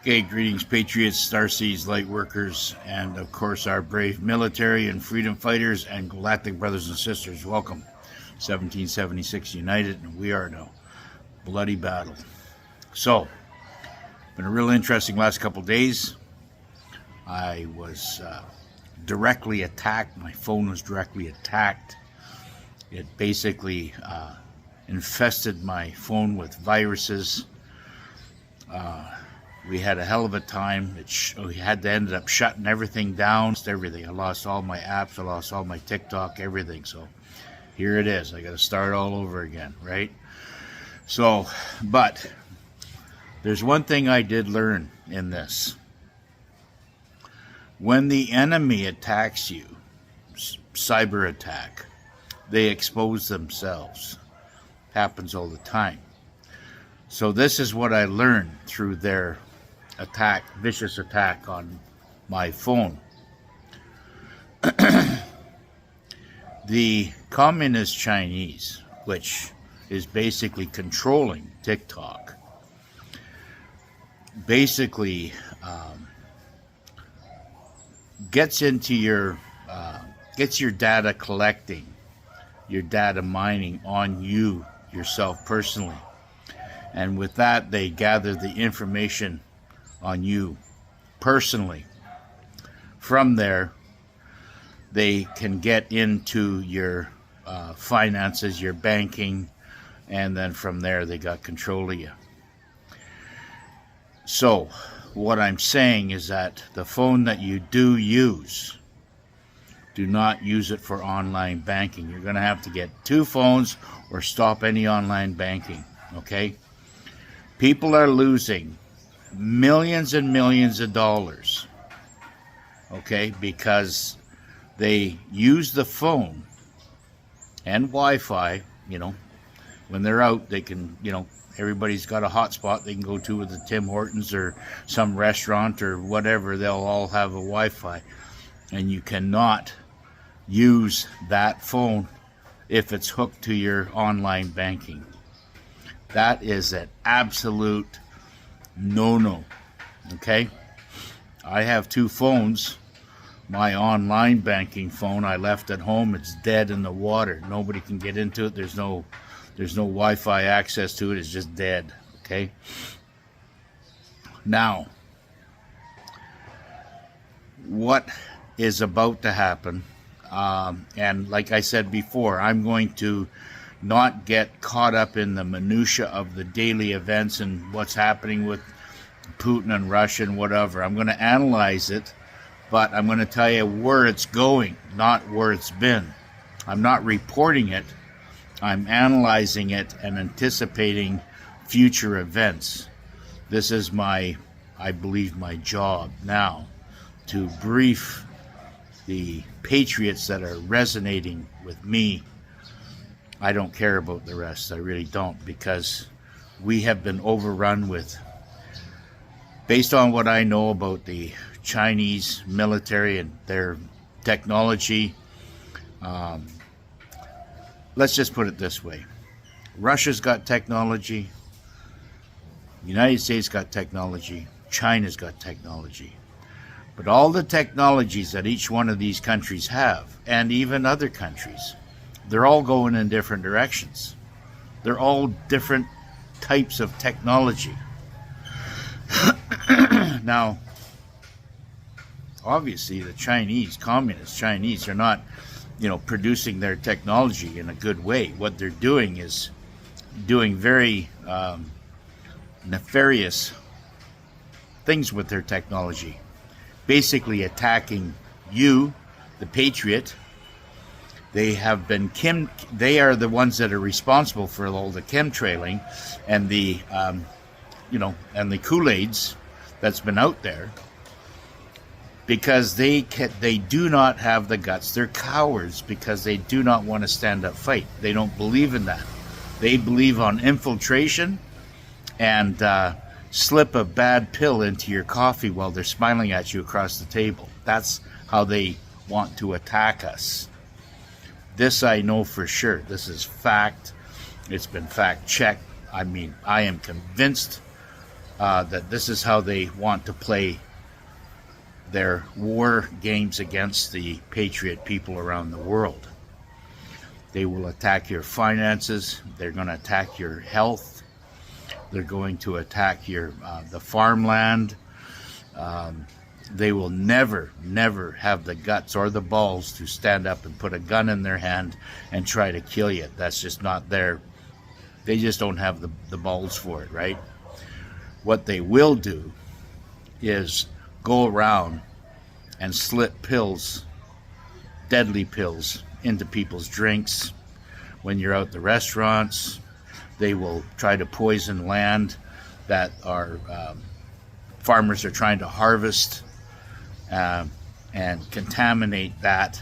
Okay, greetings Patriots, Starseeds, light workers, and of course our brave military and freedom fighters and galactic brothers and sisters. Welcome. 1776 United, and we are in a bloody battle. So, been a real interesting last couple days. I was directly attacked. My phone was directly attacked. It basically infested my phone with viruses. We had a hell of a time. We had to end up shutting everything down. Everything. I lost all my apps. I lost all my TikTok, everything. So here it is. I got to start all over again, right? So, but there's one thing I did learn in this. When the enemy attacks you, cyber attack, they expose themselves. Happens all the time. So this is what I learned through their attack, vicious attack on my phone. The communist Chinese, which is basically controlling TikTok, basically gets into your gets your data collecting, your data mining on you yourself personally. And with that, they gather the information on you personally. From there, they can get into your finances, your banking, and then from there, they got control of you. So, what I'm saying is that the phone that you do use, do not use it for online banking. You're going to have to get two phones or stop any online banking, okay? People are losing millions and millions of dollars, okay, because they use the phone and Wi-Fi, when they're out, they can, everybody's got a hotspot they can go to with the Tim Hortons or some restaurant or whatever. They'll all have a Wi-Fi, and you cannot use that phone if it's hooked to your online banking. That is an absolute no-no, okay? I have two phones. My online banking phone I left at home. It's dead in the water. Nobody can get into it. There's no Wi-Fi access to it. It's just dead, okay? Now, what is about to happen, and like I said before, I'm going to not get caught up in the minutia of the daily events and what's happening with Putin and Russia and whatever. I'm going to analyze it, but I'm going to tell you where it's going, not where it's been. I'm not reporting it. I'm analyzing it and anticipating future events. This is I believe, my job now, to brief the patriots that are resonating with me. I don't care about the rest. I really don't, because we have been overrun with, based on what I know about the Chinese military and their technology. Let's just put it this way. Russia's got technology. The United States got technology. China's got technology. But all the technologies that each one of these countries have, and even other countries, they're all going in different directions. They're all different types of technology. Now, obviously, the communist Chinese, are not, producing their technology in a good way. What they're doing is doing very nefarious things with their technology. Basically attacking you, the patriot. They have been they are the ones that are responsible for all the chemtrailing and the, and the Kool-Aids that's been out there, because they do not have the guts. They're cowards because they do not want to stand up fight. They don't believe in that. They believe on infiltration and slip a bad pill into your coffee while they're smiling at you across the table. That's how they want to attack us. This I know for sure. This is fact. It's been fact checked. I mean, I am convinced that this is how they want to play their war games against the patriot people around the world. They will attack your finances. They're going to attack your health. They're going to attack your the farmland. They will never have the guts or the balls to stand up and put a gun in their hand and try to kill you. That's just not there. They just don't have the balls for it, right? What they will do is go around and slip pills, deadly pills, into people's drinks. When you're out at the restaurants, they will try to poison land that our farmers are trying to harvest, and contaminate that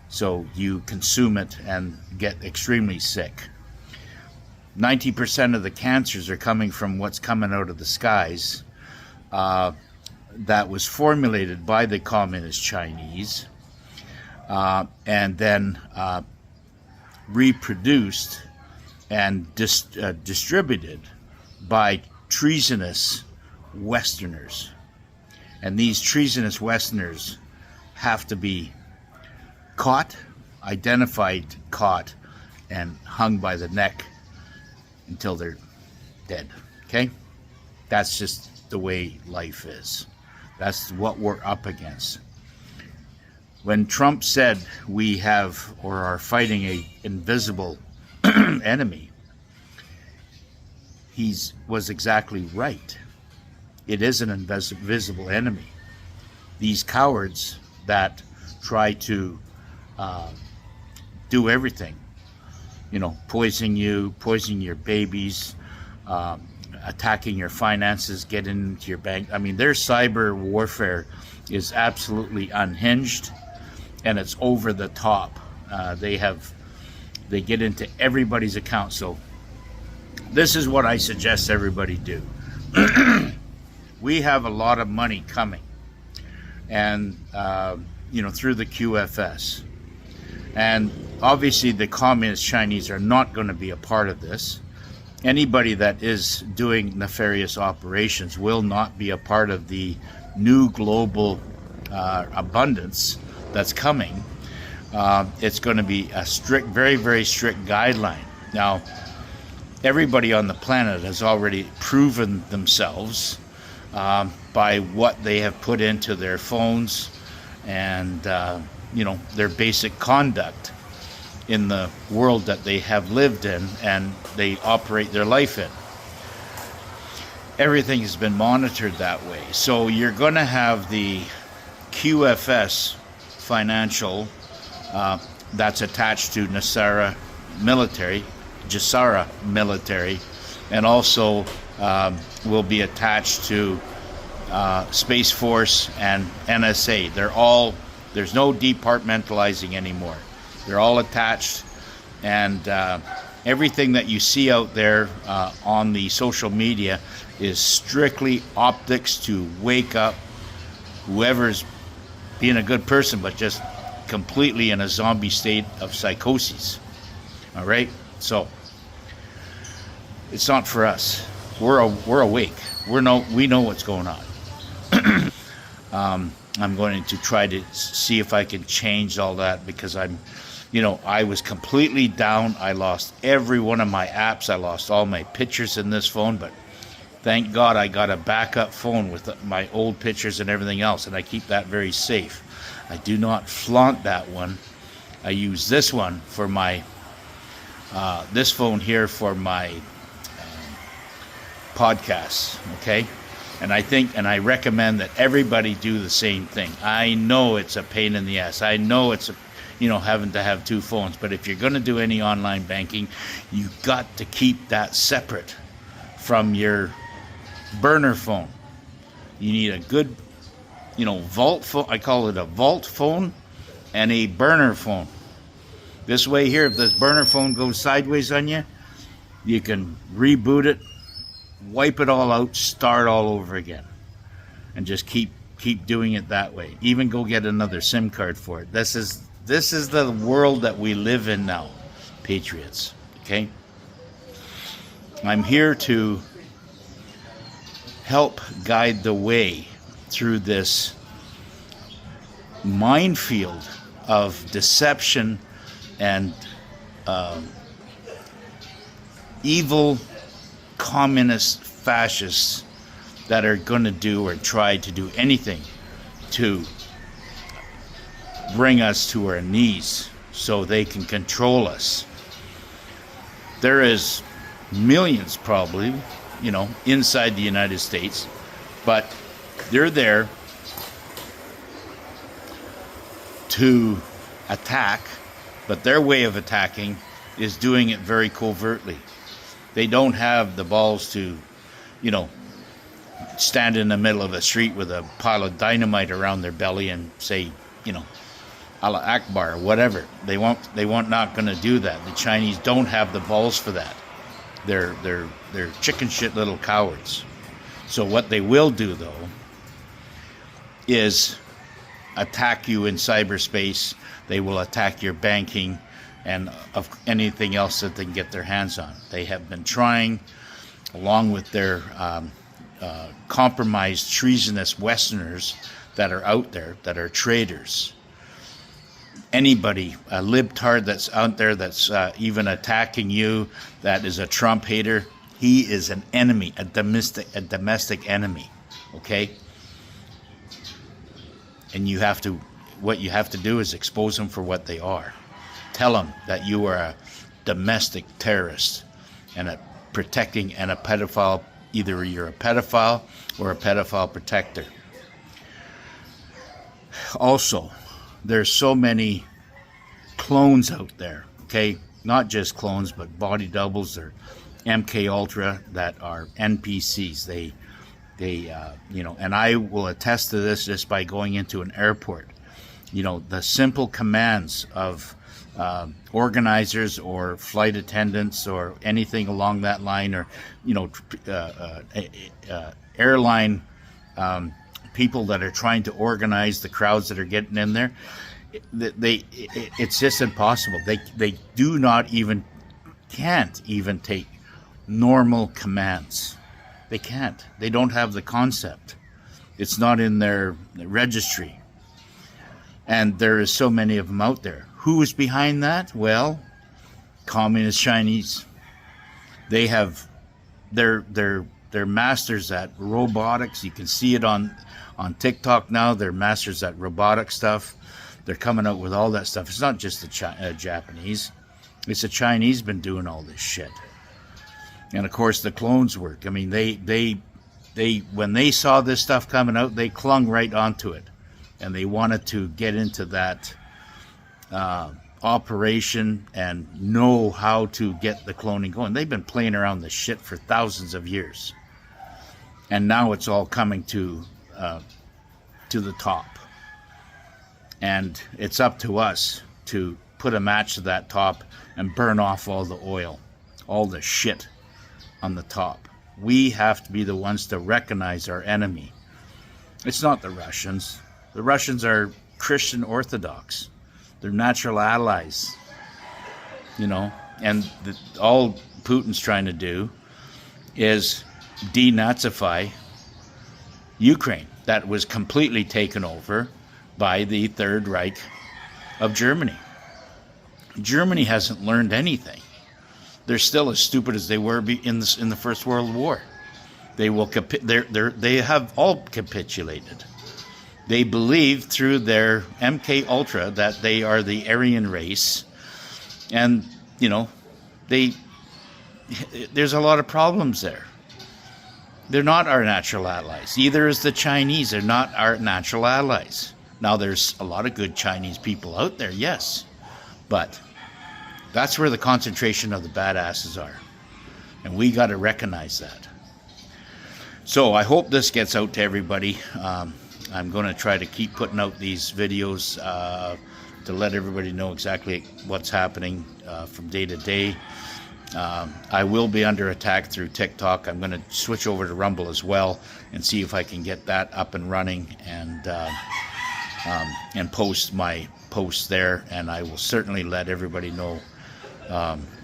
so you consume it and get extremely sick. 90% of the cancers are coming from what's coming out of the skies, that was formulated by the communist Chinese, and then reproduced and distributed by treasonous Westerners. And these treasonous Westerners have to be caught, identified, caught, and hung by the neck until they're dead. Okay? That's just the way life is. That's what we're up against. When Trump said we have or are fighting an invisible enemy, he was exactly right. It is an invisible enemy. These cowards that try to do everything, poisoning you, poisoning your babies, attacking your finances, getting into your bank. I mean, their cyber warfare is absolutely unhinged, and it's over the top. They get into everybody's account. So this is what I suggest everybody do. We have a lot of money coming, and through the QFS, and obviously the communist Chinese are not going to be a part of this. Anybody that is doing nefarious operations will not be a part of the new global abundance that's coming. It's going to be a strict, very, very strict guideline. Now, everybody on the planet has already proven themselves by what they have put into their phones and their basic conduct in the world that they have lived in and they operate their life in. Everything has been monitored that way. So you're going to have the QFS financial that's attached to Gesara military, and also will be attached to Space Force and NSA. There's no departmentalizing anymore. They're all attached, and everything that you see out there on the social media is strictly optics to wake up whoever's being a good person, but just completely in a zombie state of psychosis. All right? So it's not for us. We're awake. We know what's going on. I'm going to try to see if I can change all that, because I was completely down. I lost every one of my apps. I lost all my pictures in this phone, but thank God I got a backup phone with my old pictures and everything else, and I keep that very safe. I do not flaunt that one. I use this one for my, this phone here for my podcasts, okay? And I recommend that everybody do the same thing. I know it's a pain in the ass. I know it's having to have two phones, but if you're going to do any online banking, you've got to keep that separate from your burner phone. You need a good, vault phone. I call it a vault phone and a burner phone. This way here, if this burner phone goes sideways on you, you can reboot it, wipe it all out, start all over again, and just keep doing it that way. Even go get another SIM card for it. This is the world that we live in now, patriots. Okay? I'm here to help guide the way through this minefield of deception and evil communist fascists that are going to do or try to do anything to bring us to our knees so they can control us. There is millions probably, inside the United States, but they're there to attack, but their way of attacking is doing it very covertly. They don't have the balls to, stand in the middle of a street with a pile of dynamite around their belly and say, Allah Akbar or whatever. They won't not going to do that. The Chinese don't have the balls for that. They're chicken shit little cowards. So what they will do though is attack you in cyberspace. They will attack your banking and of anything else that they can get their hands on. They have been trying, along with their compromised, treasonous Westerners that are out there, that are traitors. Anybody, a libtard that's out there that's even attacking you, that is a Trump hater, he is an enemy, a domestic enemy, okay? And what you have to do is expose them for what they are. Tell them that you are a domestic terrorist and a protecting and a pedophile. Either you're a pedophile or a pedophile protector. Also, there's so many clones out there, okay? Not just clones, but body doubles or MK Ultra that are NPCs. They and I will attest to this just by going into an airport. The simple commands of organizers or flight attendants or anything along that line, or airline people that are trying to organize the crowds that are getting in there. It's just impossible. They do not even can't even take normal commands. They can't. They don't have the concept. It's not in their registry. And there is so many of them out there. Who is behind that? Well, Communist Chinese. They have they're masters at robotics. You can see it on TikTok now. They're masters at robotic stuff. They're coming out with all that stuff. It's not just the Japanese. It's the Chinese been doing all this shit. And of course the clones work. I mean, they when they saw this stuff coming out, they clung right onto it, and they wanted to get into that operation and know how to get the cloning going. They've been playing around this shit for thousands of years, and now it's all coming to the top. And it's up to us to put a match to that top and burn off all the oil, all the shit on the top. We have to be the ones to recognize our enemy. It's not the Russians. The Russians are Christian Orthodox. They're natural allies, and all Putin's trying to do is denazify Ukraine, that was completely taken over by the Third Reich of Germany. Germany hasn't learned anything. They're still as stupid as they were in the First World War. They have all capitulated. They believe through their MK Ultra that they are the Aryan race, and there's a lot of problems there. They're not our natural allies. Either is the Chinese. They're not our natural allies. Now, there's a lot of good Chinese people out there, yes, but that's where the concentration of the badasses are, and we got to recognize that. So I hope this gets out to everybody. I'm going to try to keep putting out these videos to let everybody know exactly what's happening from day to day. I will be under attack through TikTok. I'm going to switch over to Rumble as well and see if I can get that up and running and post my posts there. And I will certainly let everybody know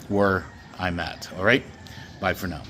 where I'm at. All right? Bye for now.